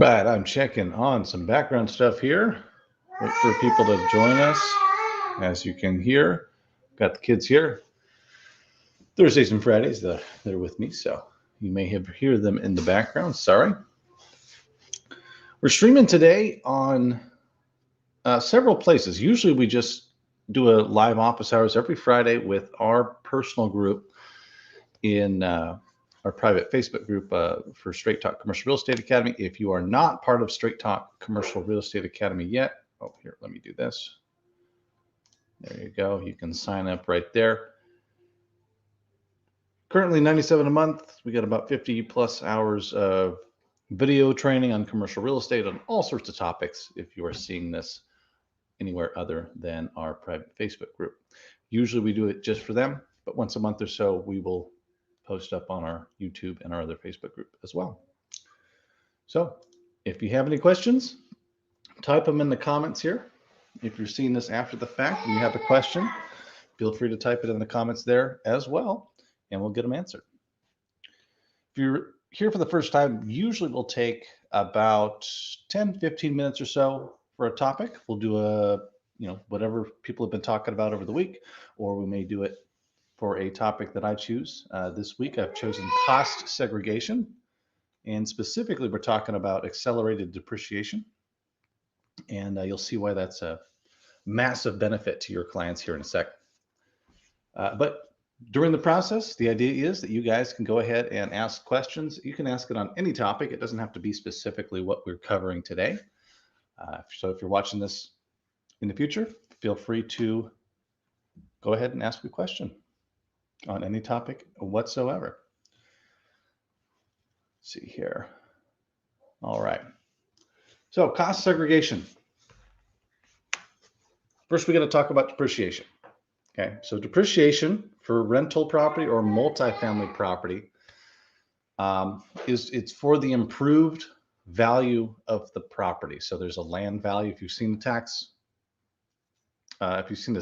Right, I'm checking on some background stuff here. Wait for people to join us. As you can hear, got the kids here. Thursdays and Fridays, they're with me, so you may hear them in the background. Sorry. We're streaming today on several places. Usually we just do a live office hours every Friday with our personal group in our private Facebook group for Straight Talk Commercial Real Estate Academy. If you are not part of Straight Talk Commercial Real Estate Academy yet, oh, here, let me do this. There you go. You can sign up right there. Currently $97 a month. We got about 50 plus hours of video training on commercial real estate on all sorts of topics if you are seeing this anywhere other than our private Facebook group. Usually we do it just for them, but once a month or so, we will post up on our YouTube and our other Facebook group as well. So if you have any questions, type them in the comments here. If you're seeing this after the fact and you have a question, feel free to type it in the comments there as well, and we'll get them answered. If you're here for the first time, usually we'll take about 10, 15 minutes or so for a topic. We'll do whatever people have been talking about over the week, or we may do it for a topic that I choose. This week I've chosen cost segregation, and specifically we're talking about accelerated depreciation, and you'll see why that's a massive benefit to your clients here in a second. But during the process, the idea is that you guys can go ahead and ask questions. You can ask it on any topic. It doesn't have to be specifically what we're covering today. So if you're watching this in the future, feel free to go ahead and ask a question on any topic whatsoever. Let's see here. All right. So cost segregation. First, we're going to talk about depreciation. Okay, so depreciation for rental property or multifamily property it's for the improved value of the property. So there's a land value. If you've seen the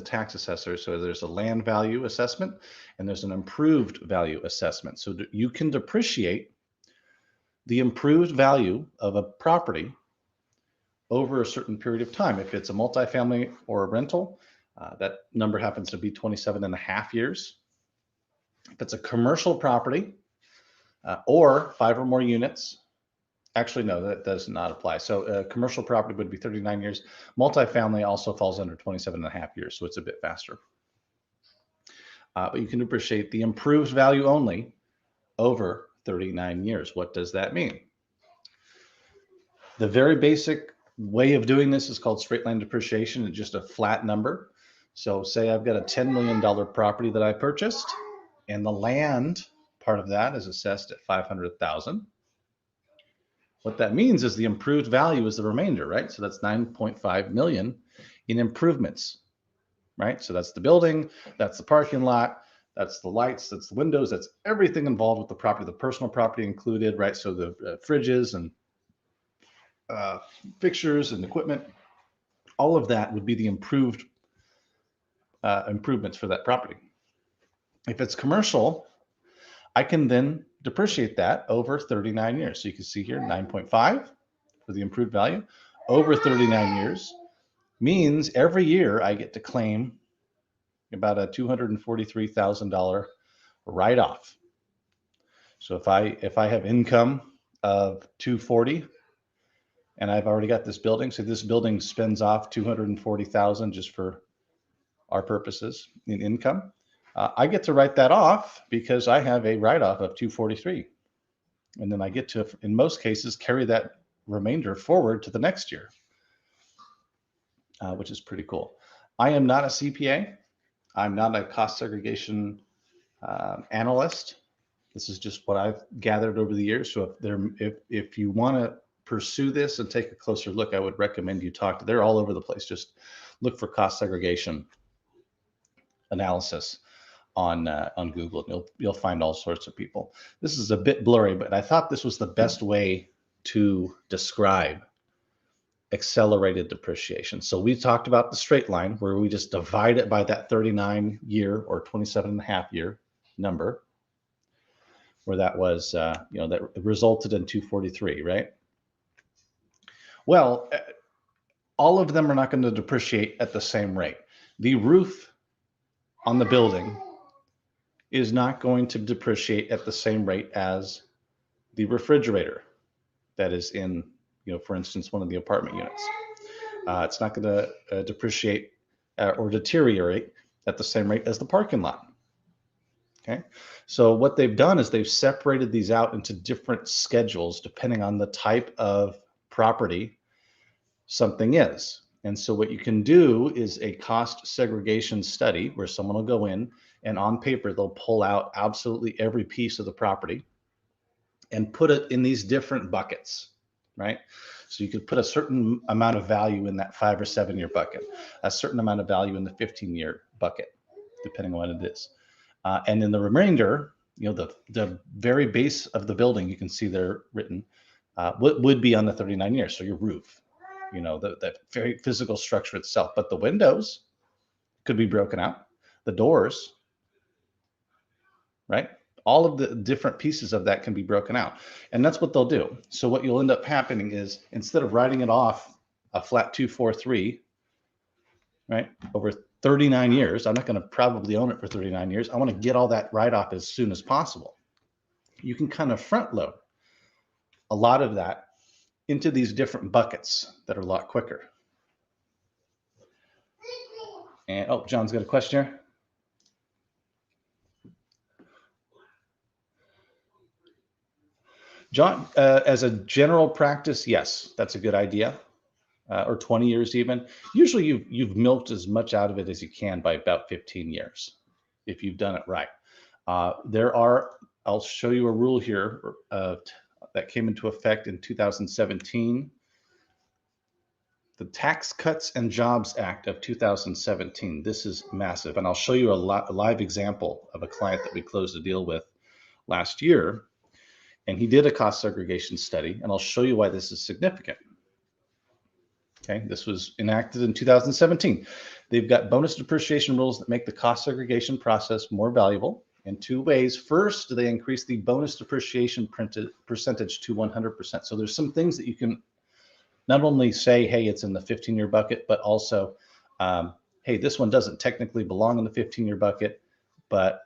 tax assessor, so there's a land value assessment and there's an improved value assessment. So you can depreciate the improved value of a property over a certain period of time. If it's a multifamily or a rental, that number happens to be 27 and a half years. If it's a commercial property or 5 or more units, actually, no, that does not apply. So a commercial property would be 39 years. Multifamily also falls under 27 and a half years, so it's a bit faster. But you can depreciate the improved value only over 39 years. What does that mean? The very basic way of doing this is called straight line depreciation. It's just a flat number. So say I've got a $10 million property that I purchased, and the land part of that is assessed at $500,000. What that means is the improved value is the remainder, right? So that's 9.5 million in improvements, right? So that's the building, that's the parking lot, that's the lights, that's the windows, that's everything involved with the property, the personal property included, right? So the fridges and fixtures and equipment, all of that would be the improved improvements for that property. If it's commercial, I can then depreciate that over 39 years. So you can see here 9.5 for the improved value over 39 years means every year I get to claim about a $243,000 write-off. So if I have income of 240 and I've already got this building, so this building spends off 240,000 just for our purposes in income, I get to write that off because I have a write-off of 243. And then I get to, in most cases, carry that remainder forward to the next year, which is pretty cool. I am not a CPA. I'm not a cost segregation analyst. This is just what I've gathered over the years. So if you want to pursue this and take a closer look, I would recommend you talk to, they're all over the place. Just look for cost segregation analysis on Google, and you'll find all sorts of people. This is a bit blurry, but I thought this was the best way to describe accelerated depreciation. So we talked about the straight line where we just divide it by that 39 year or 27 and a half year number, where that was, that resulted in 243, right? Well, all of them are not going to depreciate at the same rate. The roof on the building is not going to depreciate at the same rate as the refrigerator that is in, for instance, one of the apartment units. It's not going to depreciate or deteriorate at the same rate as the parking lot. Okay, so what they've done is they've separated these out into different schedules depending on the type of property something is. And so what you can do is a cost segregation study where someone will go in and on paper, they'll pull out absolutely every piece of the property and put it in these different buckets, right? So you could put a certain amount of value in that 5 or 7 year bucket, a certain amount of value in the 15-year bucket, depending on what it is. And in the remainder, the very base of the building, you can see they're written, would be on the 39 years. So your roof, the very physical structure itself, but the windows could be broken out, the doors, right? All of the different pieces of that can be broken out. And that's what they'll do. So what you'll end up happening is instead of writing it off a flat 243, right, over 39 years, I'm not going to probably own it for 39 years. I want to get all that write-off as soon as possible. You can kind of front load a lot of that into these different buckets that are a lot quicker. And oh, John's got a question here. John, as a general practice, yes, that's a good idea. Or 20 years even. Usually you've milked as much out of it as you can by about 15 years, if you've done it right. I'll show you a rule here that came into effect in 2017. The Tax Cuts and Jobs Act of 2017. This is massive. And I'll show you a live example of a client that we closed a deal with last year. And he did a cost segregation study. And I'll show you why this is significant. Okay, this was enacted in 2017. They've got bonus depreciation rules that make the cost segregation process more valuable in 2 ways. First, they increase the bonus depreciation percentage to 100%. So there's some things that you can not only say, hey, it's in the 15-year bucket, but also, hey, this one doesn't technically belong in the 15-year bucket, but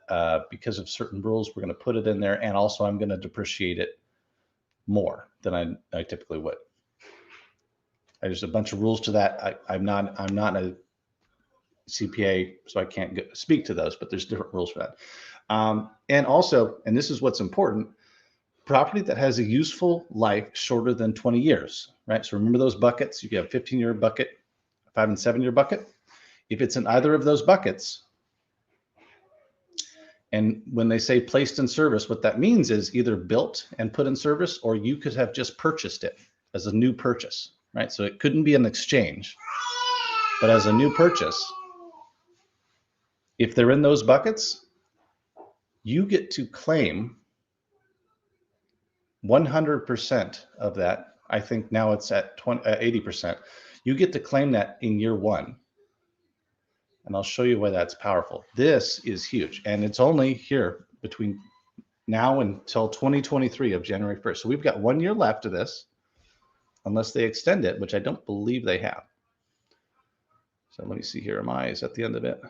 because of certain rules, we're going to put it in there. And also, I'm going to depreciate it more than I typically would. There's a bunch of rules to that. I'm not a CPA, so I can't speak to those, but there's different rules for that. And also, and this is what's important, property that has a useful life shorter than 20 years, right? So remember those buckets. You have a 15-year bucket, 5 and 7-year bucket. If it's in either of those buckets, and when they say placed in service, what that means is either built and put in service, or you could have just purchased it as a new purchase. Right, so it couldn't be an exchange, but as a new purchase, if they're in those buckets, you get to claim 100% of that. I think now it's at 80%. You get to claim that in year 1. And I'll show you why that's powerful. This is huge. And it's only here between now until 2023 of January 1st. So we've got 1 year left of this, unless they extend it, which I don't believe they have. So let me see here. Is that the end of it?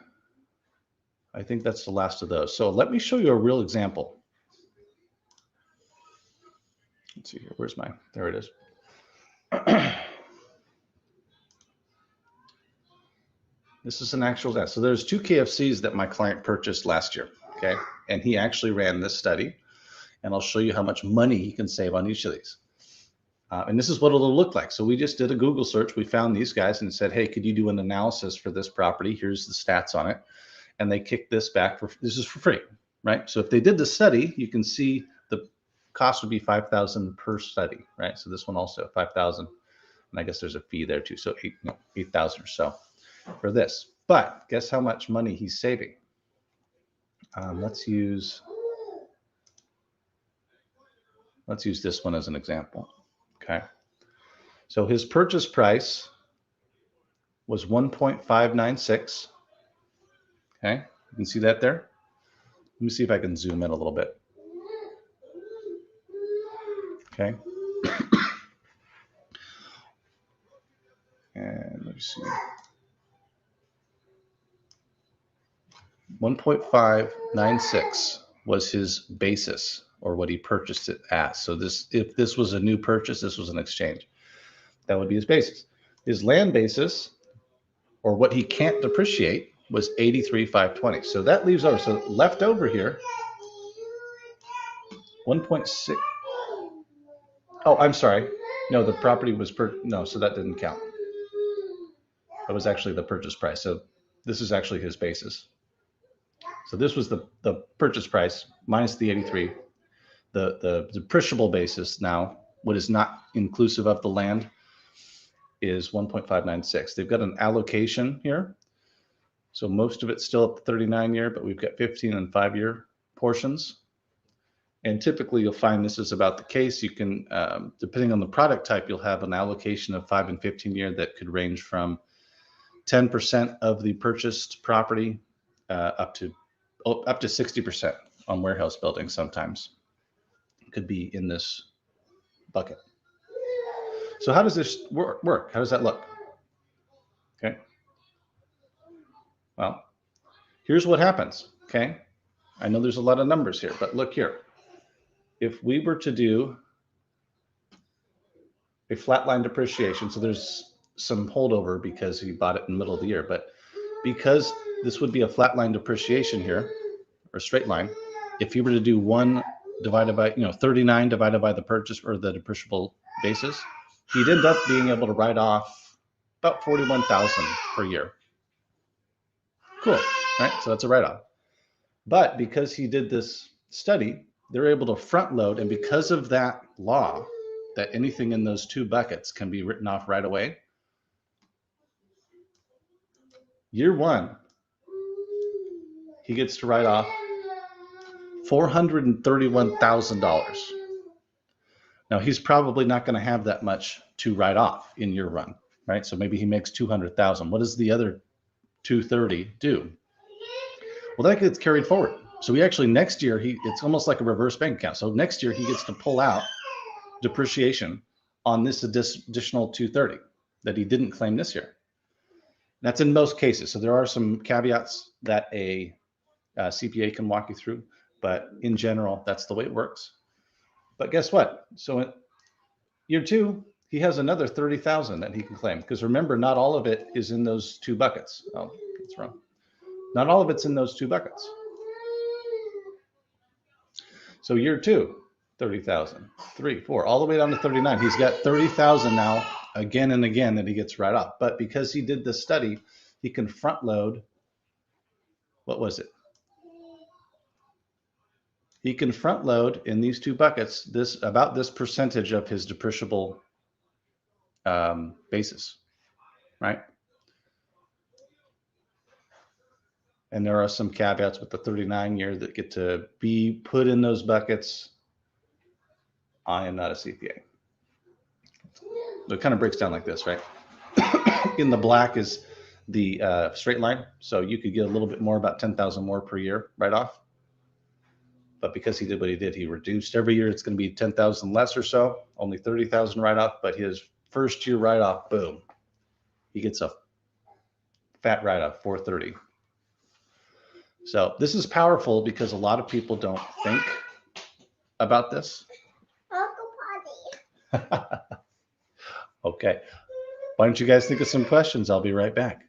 I think that's the last of those. So let me show you a real example. Let's see here. Where's mine? There it is. This is an actual test. So there's 2 KFCs that my client purchased last year. Okay. And he actually ran this study. And I'll show you how much money he can save on each of these. And this is what it'll look like. So we just did a Google search. We found these guys and said, hey, could you do an analysis for this property? Here's the stats on it. And they kicked this back. This is for free, right? So if they did the study, you can see the cost would be $5,000 per study, right? So this one also $5,000. And I guess there's a fee there too. So $8,000 or so for this. But guess how much money he's saving? Let's use this one as an example. Okay. So his purchase price was 1.596. Okay. You can see that there. Let me see if I can zoom in a little bit. Okay. And let me see. 1.596 was his basis, or what he purchased it as. So this, if this was a new purchase, this was an exchange. That would be his basis. His land basis, or what he can't depreciate, was 83,520. So that leaves over. So left over here, 1.6. Oh, I'm sorry. No, the property was no, so that didn't count. That was actually the purchase price. So this is actually his basis. So this was the purchase price minus the 83. The depreciable basis now, what is not inclusive of the land, is 1.596. They've got an allocation here. So most of it's still at the 39 year, but we've got 15 and 5-year portions. And typically you'll find this is about the case. You can, depending on the product type, you'll have an allocation of 5 and 15 year that could range from 10% of the purchased property up to 60% on warehouse buildings sometimes. It could be in this bucket. So how does this work? How does that look? Okay. Well, here's what happens. Okay. I know there's a lot of numbers here, but look here. If we were to do a flatline depreciation, so there's some holdover because he bought it in the middle of the year, but because this would be a flatline depreciation here, or straight line, if you were to do 1 divided by, 39 divided by the purchase or the depreciable basis, he'd end up being able to write off about 41,000 per year. Cool, right? So that's a write-off. But because he did this study, they're able to front load, and because of that law, that anything in those 2 buckets can be written off right away. Year 1, he gets to write off $431,000. Now he's probably not going to have that much to write off in year 1, right? So maybe he makes 200,000. What does the other 230 do? Well, that gets carried forward. So he actually next year, it's almost like a reverse bank account. So next year he gets to pull out depreciation on this additional 230 that he didn't claim this year. That's in most cases. So there are some caveats that a CPA can walk you through, but in general, that's the way it works. But guess what? So in year 2, he has another 30,000 that he can claim, because remember, not all of it is in those 2 buckets. Oh, that's wrong. Not all of it's in those 2 buckets. So year 2, 30,000, 3, 4, all the way down to 39. He's got 30,000 now, again and again, that he gets right off. But because he did this study, he can front load. What was it? He can front load in these 2 buckets about this percentage of his depreciable basis, right? And there are some caveats with the 39 year that get to be put in those buckets. I am not a CPA. So it kind of breaks down like this, right? In the black is the straight line. So you could get a little bit more, about 10,000 more per year right off. But because he did what he did, he reduced every year. It's going to be 10,000 less or so, only 30,000 write off. But his first year write off, boom, he gets a fat write off, 430. So this is powerful because a lot of people don't think about this. Okay. Why don't you guys think of some questions? I'll be right back.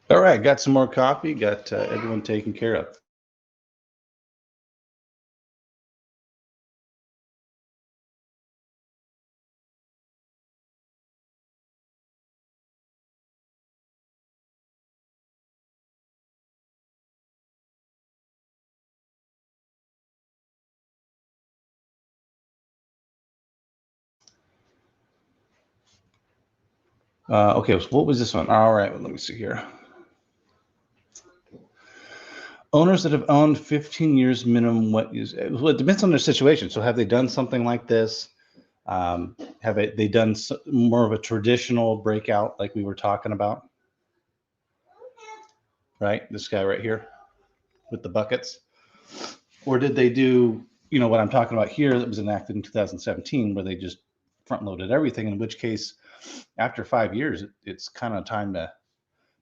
All right, got some more coffee, got everyone taken care of. Okay, so what was this one? All right, let me see here. Owners that have owned 15 years minimum, well, it depends on their situation. So have they done something like this? Have they done more of a traditional breakout like we were talking about? Right, this guy right here with the buckets. Or did they do, what I'm talking about here that was enacted in 2017, where they just front loaded everything, in which case, after 5 years, it's kind of time to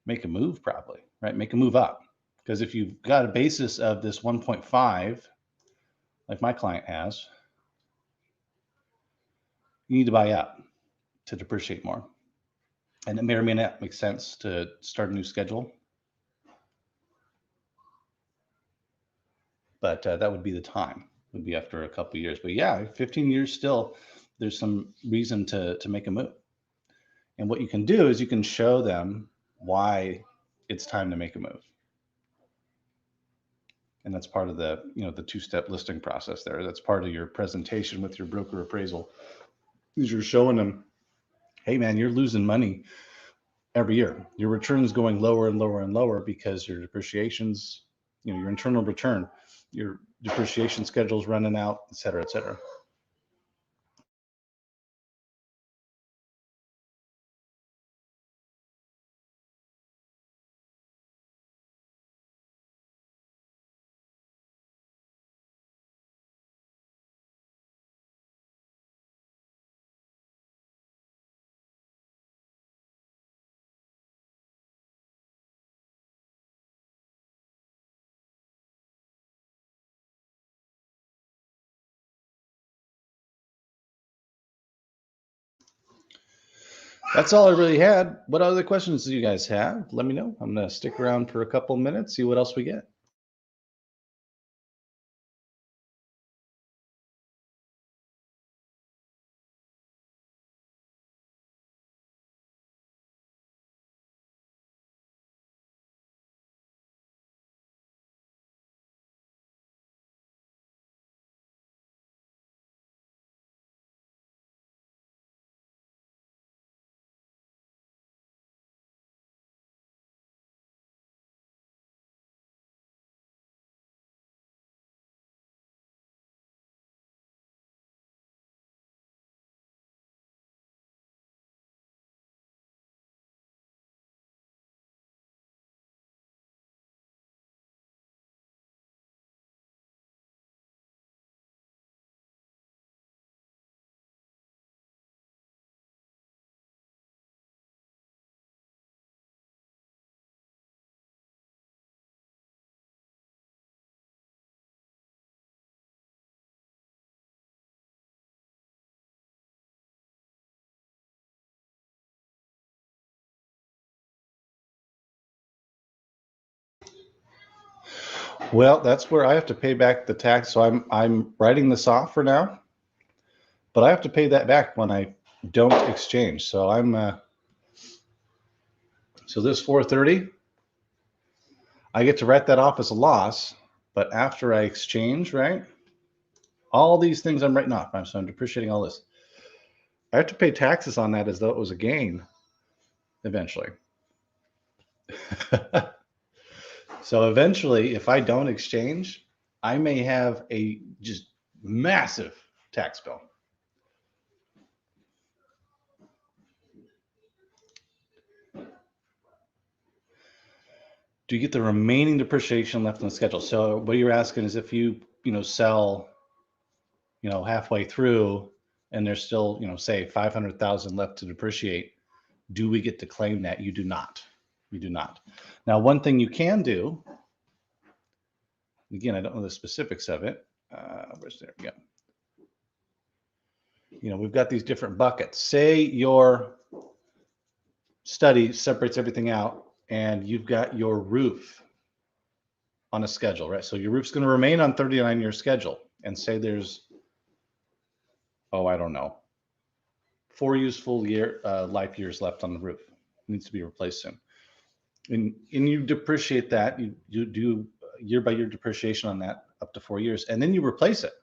make a move, probably, right? Make a move up. Because if you've got a basis of this 1.5, like my client has, you need to buy up to depreciate more. And it may or may not make sense to start a new schedule. But that would be the time, would be after a couple of years. But yeah, 15 years still, there's some reason to make a move. And what you can do is you can show them why it's time to make a move. And that's part of the, the two-step listing process there. That's part of your presentation with your broker appraisal. Is you're showing them, hey man, you're losing money every year. Your return's going lower and lower and lower because your depreciation's, your internal return, your depreciation schedule's running out, et cetera, et cetera. That's all I really had. What other questions do you guys have? Let me know. I'm going to stick around for a couple minutes, see what else we get. Well, that's where I have to pay back the tax. So I'm writing this off for now, but I have to pay that back when I don't exchange. So so this 430, I get to write that off as a loss, but after I exchange, right? All these things I'm writing off. So I'm depreciating all this. I have to pay taxes on that as though it was a gain eventually. So eventually, if I don't exchange, I may have a just massive tax bill. Do you get the remaining depreciation left on the schedule? So what you're asking is if you, sell, halfway through and there's still, say 500,000 left to depreciate, do we get to claim that? You do not. You do not. Now, one thing you can do, again, I don't know the specifics of it. Where's there? Yeah. We've got these different buckets. Say your study separates everything out and you've got your roof on a schedule, right? So your roof's going to remain on 39-year schedule, and say there's, oh, I don't know, 4 useful life years left on the roof. It needs to be replaced soon. And you depreciate that. You do year by year depreciation on that up to 4 years, and then you replace it.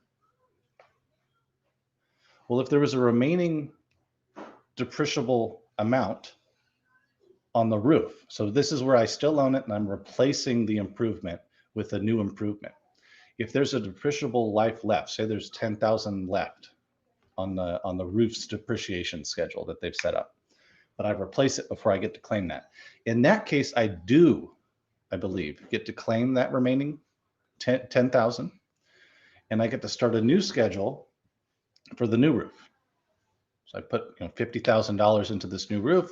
Well, if there was a remaining depreciable amount on the roof, so this is where I still own it and I'm replacing the improvement with a new improvement. If there's a depreciable life left, say there's 10,000 left on the roof's depreciation schedule that they've set up, but I replace it before I get to claim that. In that case, I believe, get to claim that remaining 10,000, and I get to start a new schedule for the new roof. So I put $50,000 into this new roof.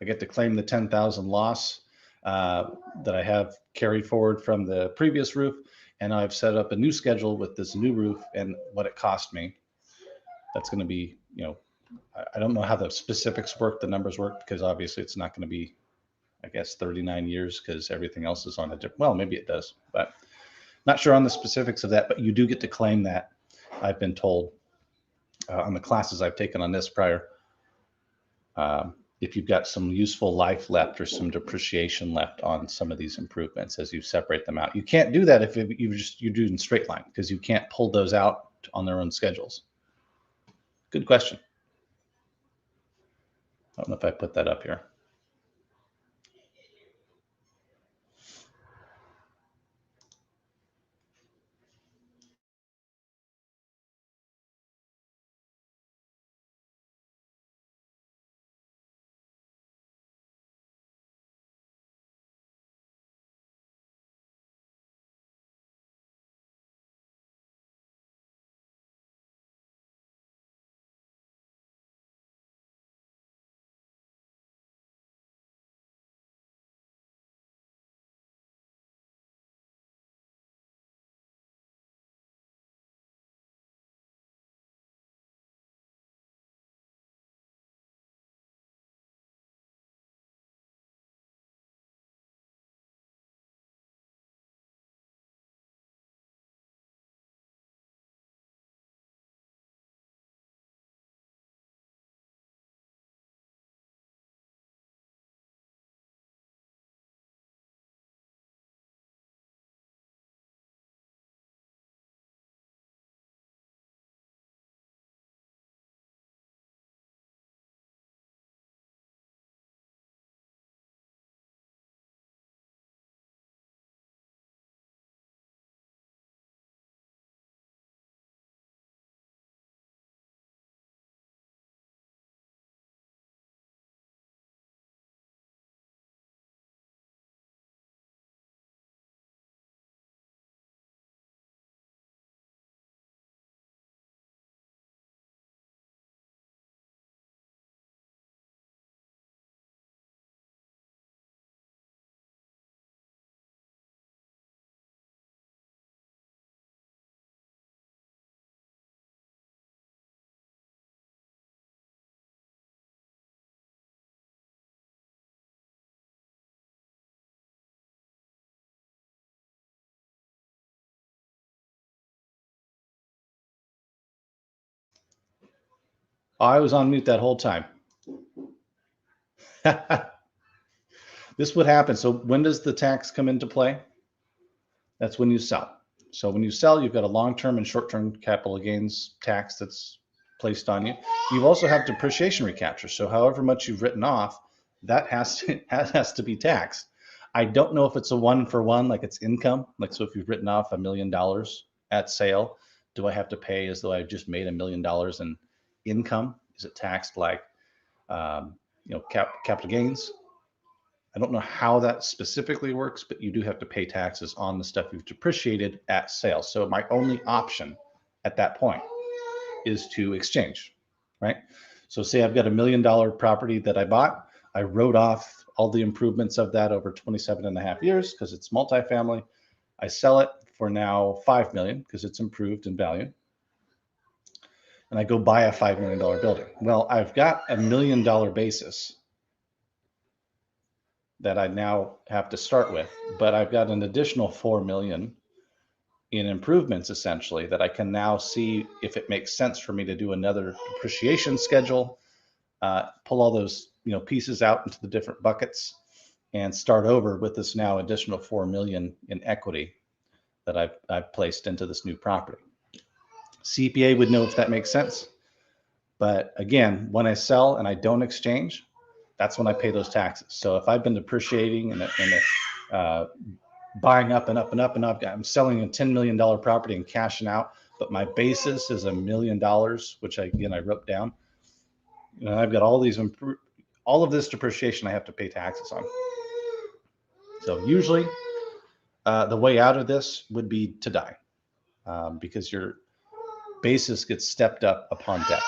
I get to claim the 10,000 loss that I have carried forward from the previous roof, and I've set up a new schedule with this new roof and what it cost me. That's going to be, I don't know how the specifics work, the numbers work, because obviously it's not going to be, I guess, 39 years because everything else is on a different, well, maybe it does, but not sure on the specifics of that, but you do get to claim that, I've been told, on the classes I've taken on this prior. If you've got some useful life left or some depreciation left on some of these improvements as you separate them out. You can't do that if you do in straight line, because you can't pull those out on their own schedules. Good question. I don't know if I put that up here. I was on mute that whole time. This would happen. So when does the tax come into play? That's when you sell. So when you sell, you've got a long-term and short-term capital gains tax that's placed on you. You also have depreciation recapture. So however much you've written off, that has to be taxed. I don't know if it's a one-for-one, like it's income. Like, so if you've written off $1 million at sale, do I have to pay as though I've just made $1 million in income? Is it taxed like, capital gains? I don't know how that specifically works, but you do have to pay taxes on the stuff you've depreciated at sale. So my only option at that point is to exchange, right? So say I've got $1 million property that I bought. I wrote off all the improvements of that over 27.5 years because it's multifamily. I sell it for now 5 million because it's improved in value. And I go buy a $5 million building. Well, I've got $1 million basis that I now have to start with, but I've got an additional 4 million in improvements essentially that I can now see if it makes sense for me to do another depreciation schedule, pull all those pieces out into the different buckets and start over with this now additional 4 million in equity that I've placed into this new property. CPA would know if that makes sense. But again, when I sell and I don't exchange, that's when I pay those taxes. So if I've been depreciating and buying up and up and up and up, I'm selling a $10 million property and cashing out, but my basis is $1 million, which I wrote down. I've got all of this depreciation I have to pay taxes on. So usually the way out of this would be to die, because your basis gets stepped up upon death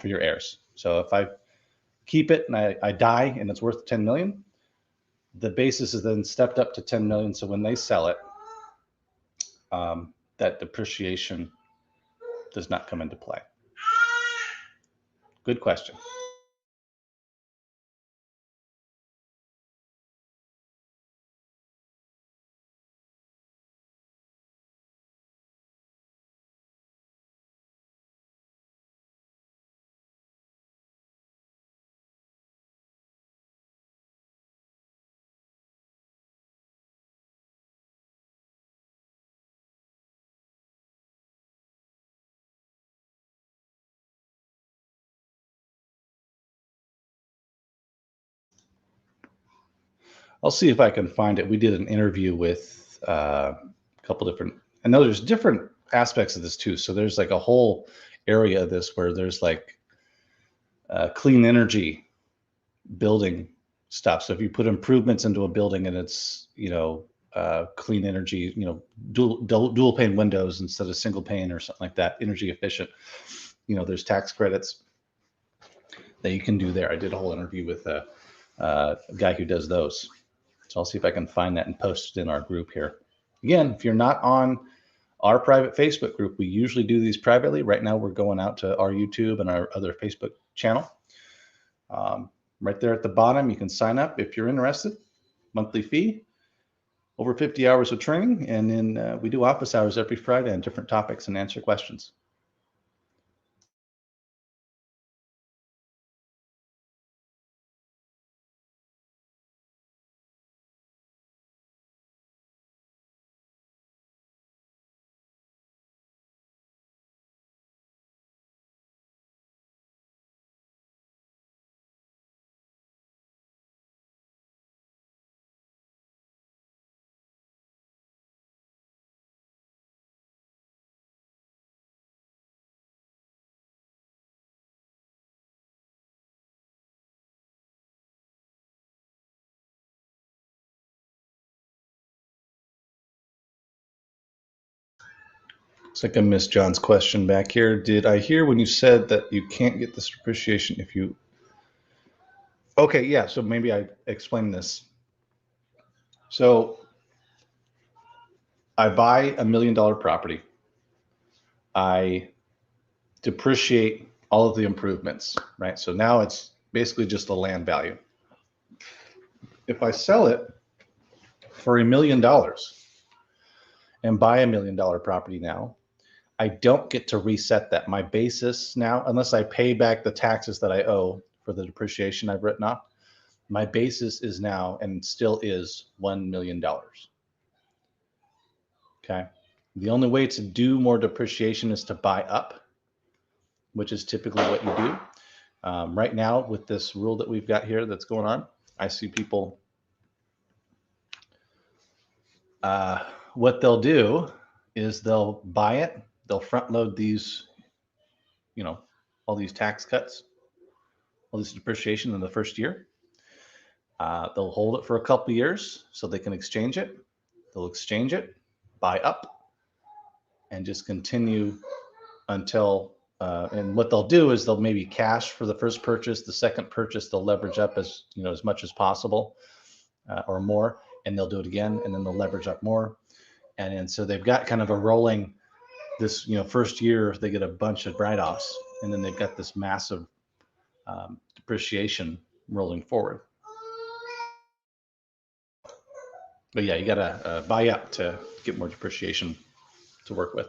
for your heirs. So if I keep it and I die and it's worth 10 million, the basis is then stepped up to 10 million. So when they sell it, that depreciation does not come into play. Good question. I'll see if I can find it. We did an interview with a couple different, I know there's different aspects of this too. So there's like a whole area of this where there's like clean energy building stuff. So if you put improvements into a building and it's, clean energy, dual pane windows instead of single pane or something like that, energy efficient, there's tax credits that you can do there. I did a whole interview with a guy who does those. So I'll see if I can find that and post it in our group here. Again, if you're not on our private Facebook group, we usually do these privately. Right now, we're going out to our YouTube and our other Facebook channel. Right there at the bottom, you can sign up if you're interested. Monthly fee, over 50 hours of training, and then we do office hours every Friday on different topics and answer questions. Looks like I missed John's question back here. Did I hear when you said that you can't get this depreciation if you... Okay, yeah, so maybe I explained this. So I buy $1 million property. I depreciate all of the improvements, right? So now it's basically just the land value. If I sell it for $1 million and buy $1 million property now, I don't get to reset that. My basis now, unless I pay back the taxes that I owe for the depreciation I've written off, my basis is now and still is $1 million. Okay. The only way to do more depreciation is to buy up, which is typically what you do. Right now, with this rule that we've got here that's going on, I see people, what they'll do is they'll buy it, they'll front load these, all these tax cuts, all this depreciation in the first year. They'll hold it for a couple of years so they can exchange it. They'll exchange it, buy up, and just continue until, and what they'll do is they'll maybe cash for the first purchase, the second purchase, they'll leverage up as much as possible or more, and they'll do it again, and then they'll leverage up more. And so they've got kind of a rolling, this, first year, they get a bunch of write-offs, and then they've got this massive depreciation rolling forward. But yeah, you got to buy up to get more depreciation to work with.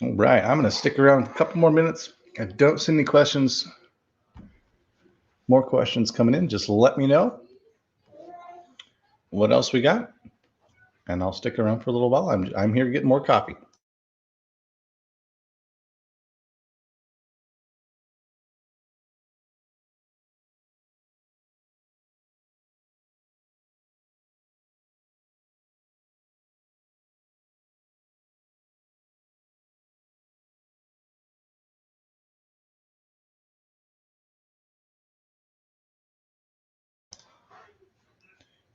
All right, I'm going to stick around a couple more minutes. I don't see any questions. More questions coming in. Just let me know what else we got, and I'll stick around for a little while. I'm here to get more coffee.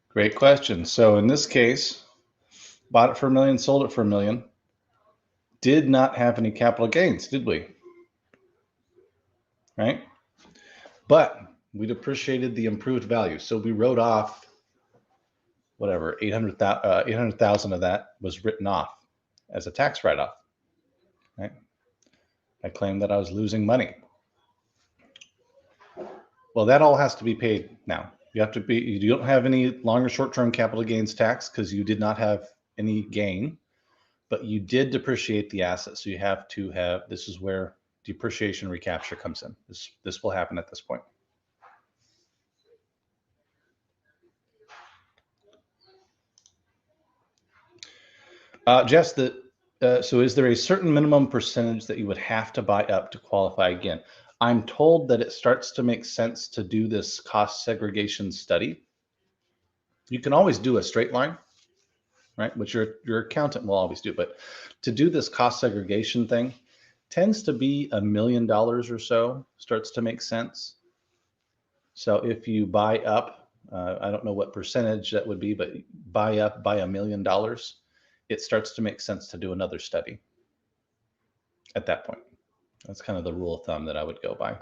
Great question. So in this case, bought it for $1 million, sold it for $1 million. Did not have any capital gains, did we? Right? But we depreciated the improved value. So we wrote off whatever, 800,000 of that was written off as a tax write-off. Right? I claimed that I was losing money. Well, that all has to be paid now. You don't have any longer short-term capital gains tax because you did not have any gain, but you did depreciate the asset. So you have to have, this is where depreciation recapture comes in. This will happen at this point. Jess, so is there a certain minimum percentage that you would have to buy up to qualify again? I'm told that it starts to make sense to do this cost segregation study. You can always do a straight line, right? Which your accountant will always do. But to do this cost segregation thing tends to be $1 million or so starts to make sense. So if you buy up, I don't know what percentage that would be, but buy up by $1 million, it starts to make sense to do another study at that point. That's kind of the rule of thumb that I would go by.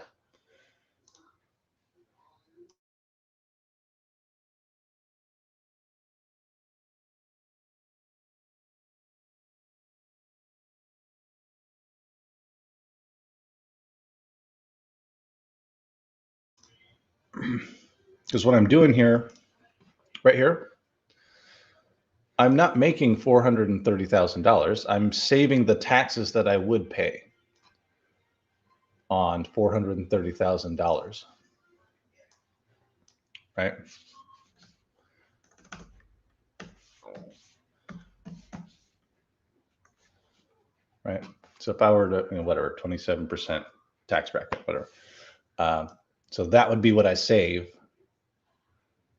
Because what I'm doing here, right here, I'm not making $430,000. I'm saving the taxes that I would pay on $430,000, right? Right. So if I were to, whatever, 27% tax bracket, whatever. So that would be what I save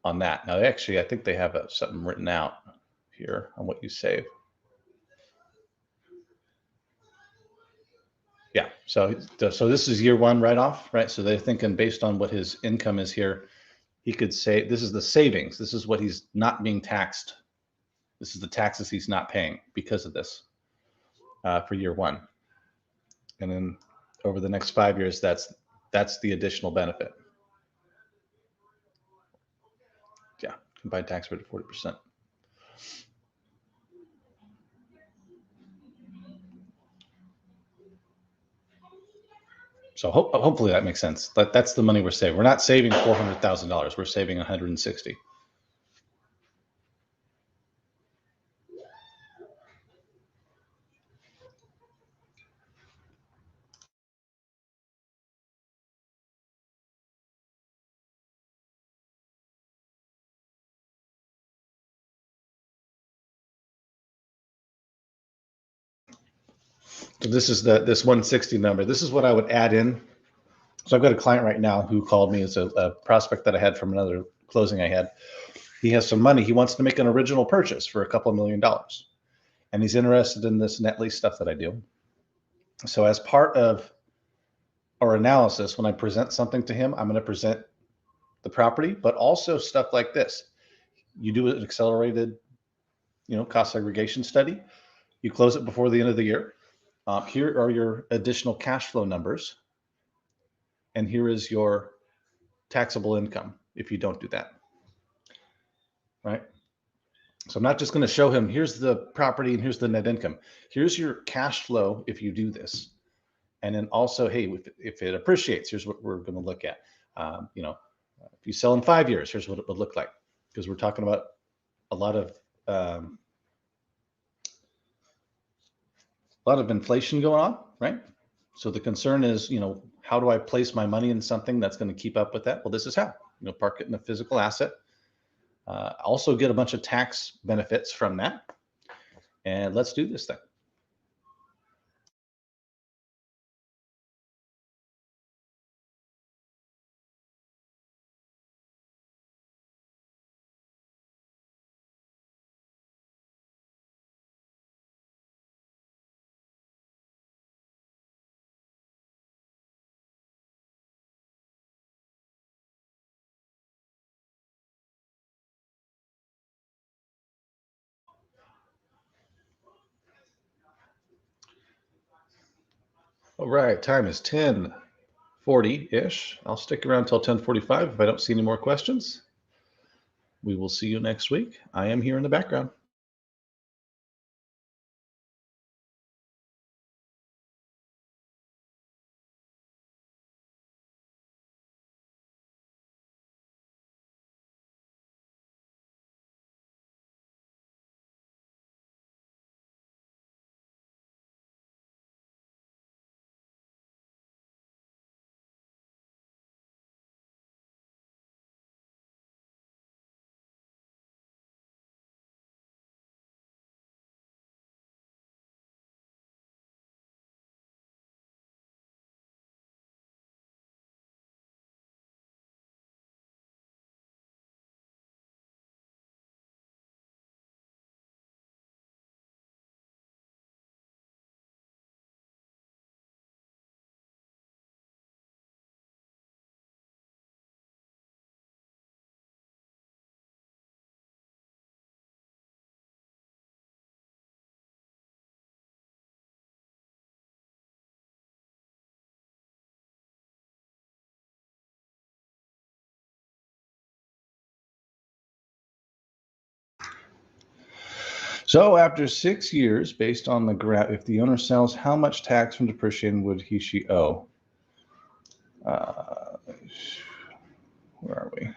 on that. Now, actually, I think they have something written out here on what you save. Yeah. So this is year one write-off, right? So they're thinking based on what his income is here, he could say this is the savings. This is what he's not being taxed. This is the taxes he's not paying because of this for year one. And then over the next 5 years, that's the additional benefit. Yeah, combined tax rate of 40%. So hopefully that makes sense. That's the money we're saving. We're not saving $400,000. We're saving 160. So this is this 160 number. This is what I would add in. So I've got a client right now who called me. It's a prospect that I had from another closing I had. He has some money. He wants to make an original purchase for a couple of $1 million. And he's interested in this net lease stuff that I do. So as part of our analysis, when I present something to him, I'm going to present the property, but also stuff like this. You do an accelerated, cost segregation study. You close it before the end of the year. Here are your additional cash flow numbers. And here is your taxable income if you don't do that, right? So I'm not just going to show him, here's the property and here's the net income. Here's your cash flow if you do this. And then also, hey, if it appreciates, here's what we're going to look at. If you sell in 5 years, here's what it would look like. Because we're talking about a lot of inflation going on, right? So the concern is, how do I place my money in something that's going to keep up with that? Well, this is how. Park it in a physical asset. Also get a bunch of tax benefits from that. And let's do this thing. All right, time is 10:40-ish. I'll stick around till 10:45 if I don't see any more questions. We will see you next week. I am here in the background. So after 6 years, based on the graph, if the owner sells, how much tax from depreciation would she owe? Where are we?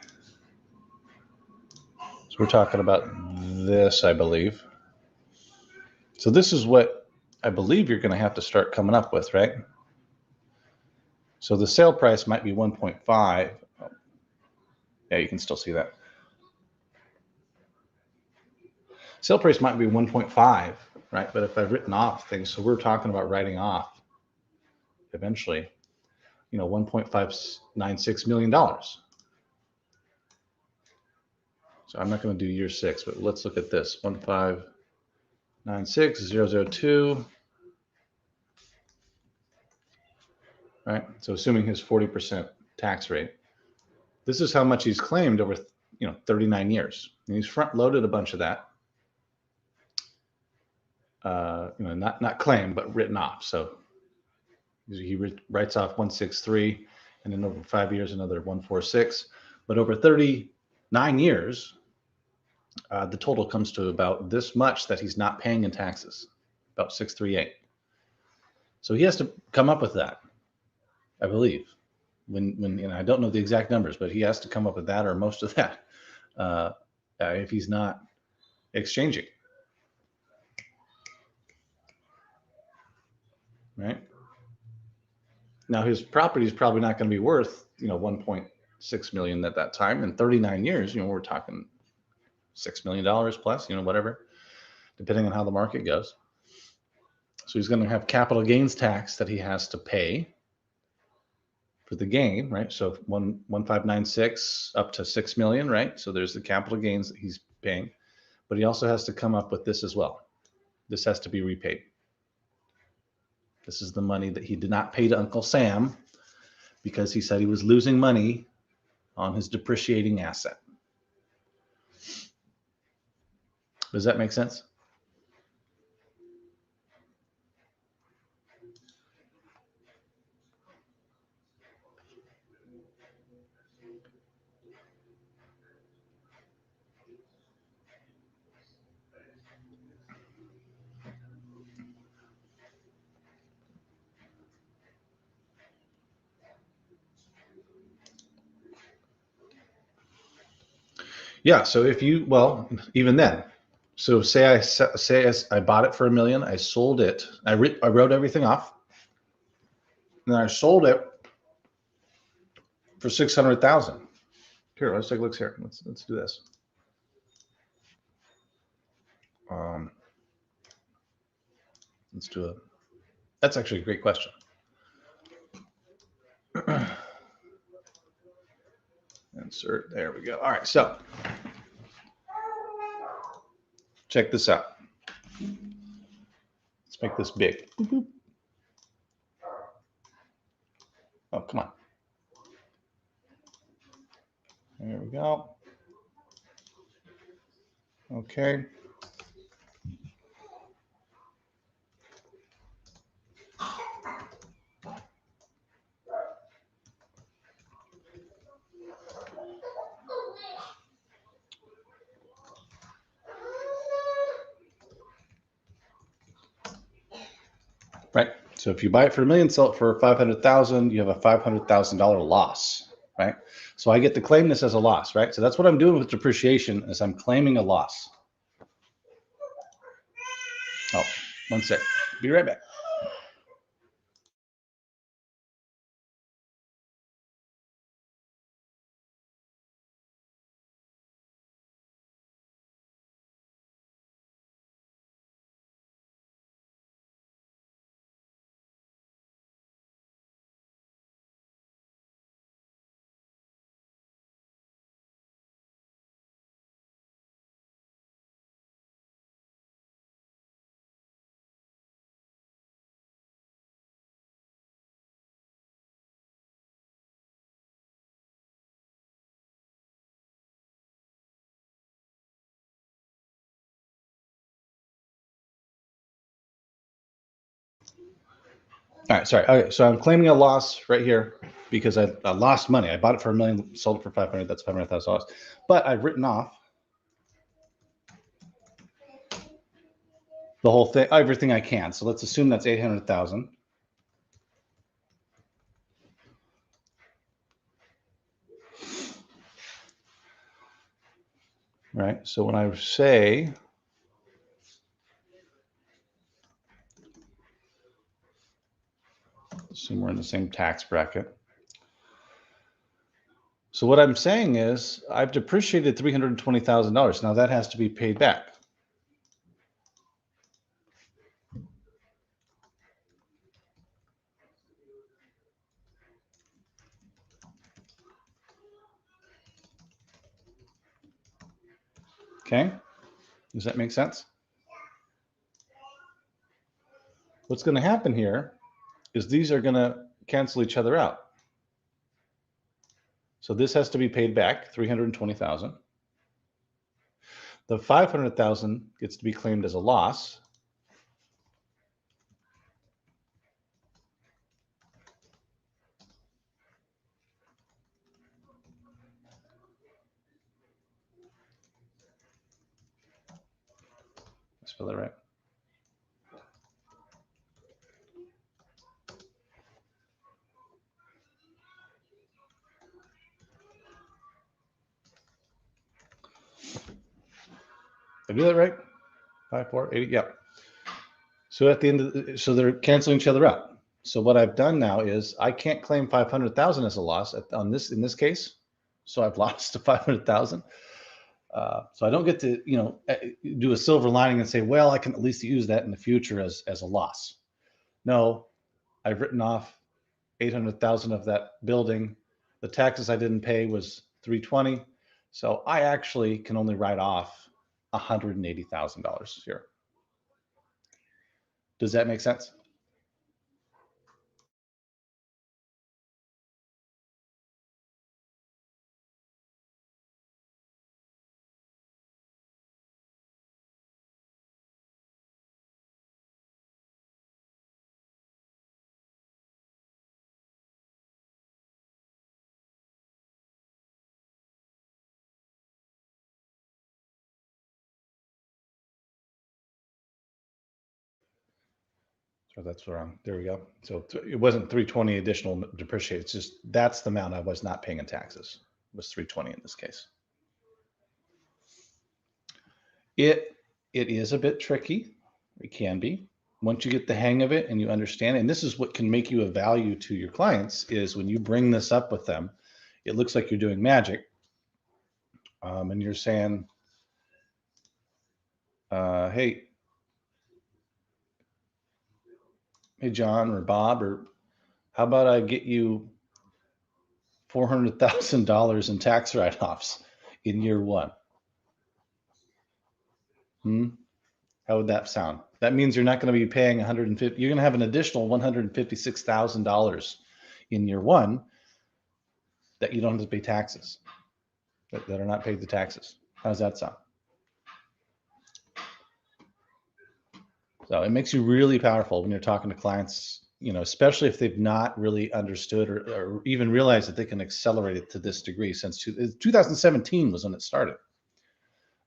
So we're talking about this, I believe. So this is what I believe you're going to have to start coming up with, right? So the sale price might be 1.5. Yeah, you can still see that. Sale price might be 1.5, right? But if I've written off things, so we're talking about writing off eventually, $1.596 million. So I'm not going to do year 6, but let's look at this. 1596002. Right? So assuming his 40% tax rate. This is how much he's claimed over 39 years. And he's front loaded a bunch of that. Not claimed, but written off. So he writes off 163, and then over 5 years another 146. But over 39 years, the total comes to about this much that he's not paying in taxes, about 638. So he has to come up with that, I believe. When I don't know the exact numbers, but he has to come up with that or most of that if he's not exchanging. Right? Now his property is probably not going to be worth 1.6 million at that time. In 39 years, we're talking $6 million plus, whatever, depending on how the market goes. So he's going to have capital gains tax that he has to pay for the gain, right? So 1,596 up to 6 million, right? So there's the capital gains that he's paying, but he also has to come up with this as well. This has to be repaid. This is the money that he did not pay to Uncle Sam because he said he was losing money on his depreciating asset. Does that make sense? Yeah. So if you, well, even then, so say I bought it for $1 million, I sold it, I wrote everything off, and then I sold it for 600,000. Here, let's take a look here. Let's do this. Let's do it. That's actually a great question. Insert. There we go. All right. So check this out. Let's make this big. Oh, come on. There we go. Okay. Right. So if you buy it for $1 million, sell it for 500,000, you have a $500,000 loss, right? So I get to claim this as a loss, right? So that's what I'm doing with depreciation is I'm claiming a loss. Oh, one sec. Be right back. All right, sorry. Okay, so I'm claiming a loss right here because I lost money. I bought it for $1 million, sold it for 500. That's $500,000. But I've written off the whole thing, everything I can. So let's assume that's 800,000. Right. So when I say assume we're in the same tax bracket. So what I'm saying is I've depreciated $320,000. Now that has to be paid back. Okay. Does that make sense? What's going to happen here is these are going to cancel each other out. So this has to be paid back, 320,000. The 500,000 gets to be claimed as a loss. Spell that right. Did I do that right? 5, 4, 8, yeah. So at the end of so they're canceling each other out. So what I've done now is I can't claim 500,000 as a loss in this case. So I've lost to 500,000. So I don't get to do a silver lining and say, well, I can at least use that in the future as a loss. no, I've written off 800,000 of that building. The taxes I didn't pay was 320. So I actually can only write off $180,000 here. Does that make sense? So that's wrong. There we go. So it wasn't 320 additional depreciate. It's just that's the amount I was not paying in taxes. It was 320 in this case. It is a bit tricky. It can be. Once you get the hang of it and you understand it, and this is what can make you a value to your clients, is when you bring this up with them, it looks like you're doing magic. And you're saying, hey, John or Bob, or how about I get you $400,000 in tax write-offs in year one? How would that sound? That means you're not going to be paying 150. You're going to have an additional $156,000 in year one that you don't have to pay taxes, that are not paid the taxes. How does that sound? So it makes you really powerful when you're talking to clients, especially if they've not really understood or even realized that they can accelerate it to this degree. Since 2017 was when it started.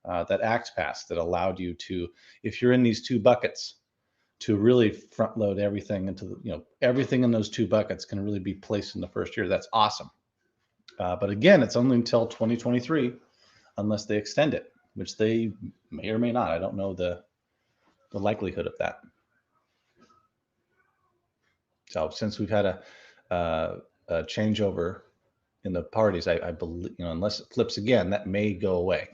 That act passed that allowed you to, if you're in these two buckets, to really front load everything into everything in those two buckets can really be placed in the first year. That's awesome. But again, it's only until 2023, unless they extend it, which they may or may not. I don't know the likelihood of that. So since we've had a changeover in the parties, I believe, unless it flips again, that may go away.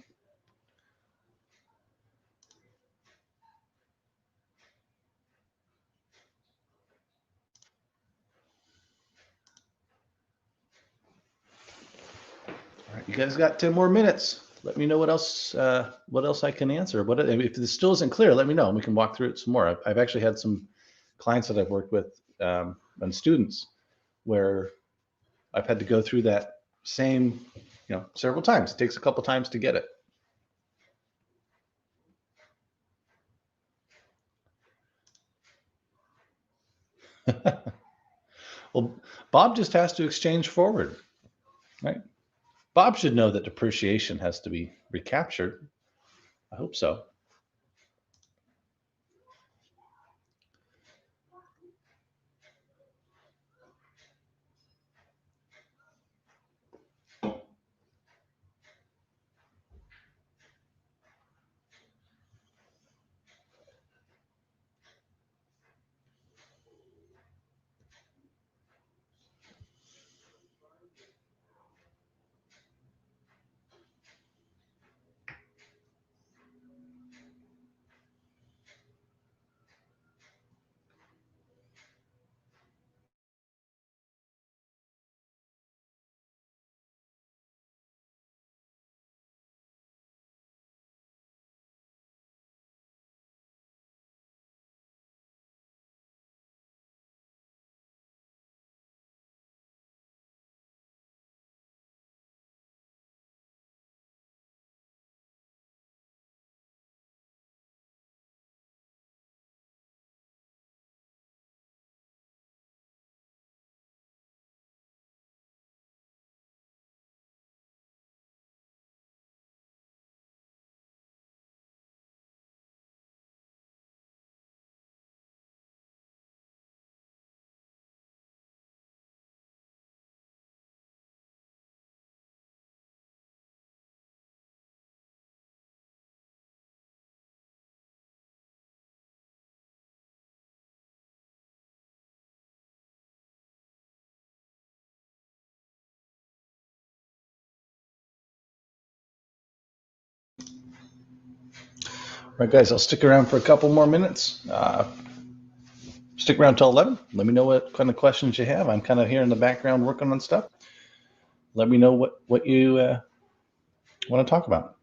All right, you guys got 10 more minutes. Let me know what else I can answer. If this still isn't clear, let me know and we can walk through it some more. I've actually had some clients that I've worked with and students where I've had to go through that same, several times. It takes a couple times to get it. Well, Bob just has to exchange forward, right? Bob should know that depreciation has to be recaptured. I hope so. All right, guys, I'll stick around for a couple more minutes. Stick around till 11. Let me know what kind of questions you have. I'm kind of here in the background working on stuff. Let me know what you want to talk about.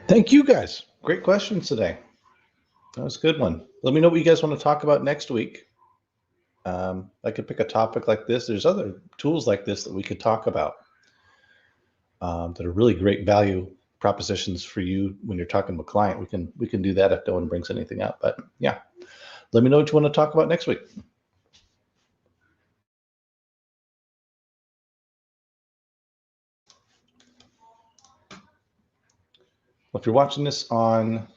Thank you guys. Great questions today. That was a good one. Let me know what you guys want to talk about next week. I could pick a topic like this. There's other tools like this that we could talk about that are really great value propositions for you when you're talking to a client. We can do that if no one brings anything up. But yeah, let me know what you want to talk about next week. Well, if you're watching this on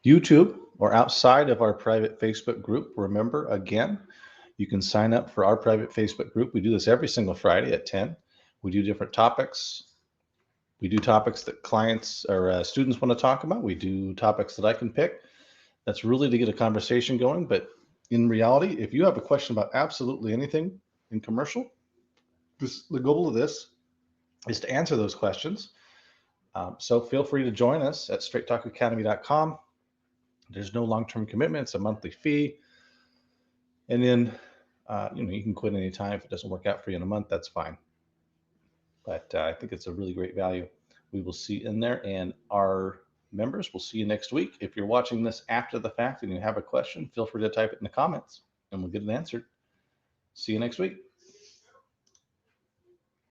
YouTube or outside of our private Facebook group, remember again, you can sign up for our private Facebook group. We do this every single Friday at 10. We do different topics. We do topics that clients or students want to talk about. We do topics that I can pick. That's really to get a conversation going. But in reality, if you have a question about absolutely anything in commercial, the goal of this is to answer those questions. So feel free to join us at straighttalkacademy.com. There's no long-term commitment. It's a monthly fee. And then, you can quit anytime. If it doesn't work out for you in a month, that's fine. But I think it's a really great value. We will see you in there, and our members, we'll see you next week. If you're watching this after the fact and you have a question, feel free to type it in the comments and we'll get it answered. See you next week.